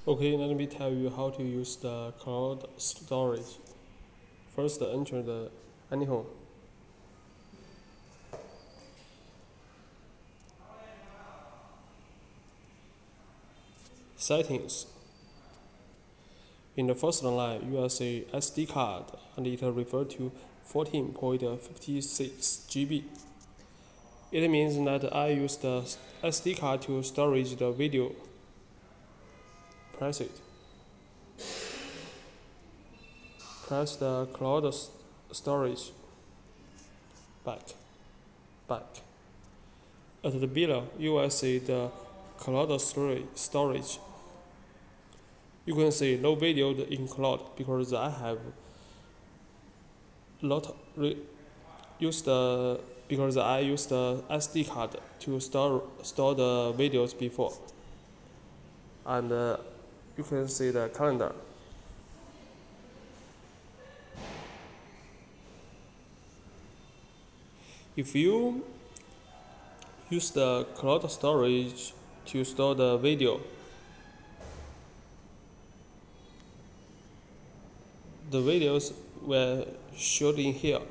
Okay, let me tell you how to use the cloud storage. First, enter the anyhome. Settings. In the first line, you will see SD card and it refers to 14.56 GB. It means that I use the SD card to storage the video. Press it. Press the cloud storage. Back. At the below, you will see the cloud storage. You can see no video in cloud because I have used the SD card to store the videos before, and you can see the calendar. If you use the cloud storage to store the video, the videos were shot in here.